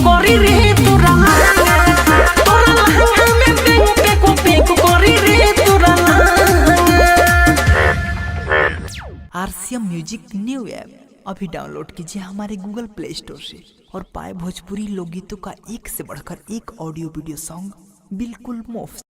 करी रे तोरा लहंगा में पेक करी रे तोरा। आरसीएम म्यूजिक न्यू ऐप अभी डाउनलोड कीजिए हमारे गूगल प्ले स्टोर से और पाए भोजपुरी लोकगीतों का एक से बढ़कर एक ऑडियो वीडियो सॉन्ग बिल्कुल मुफ्त।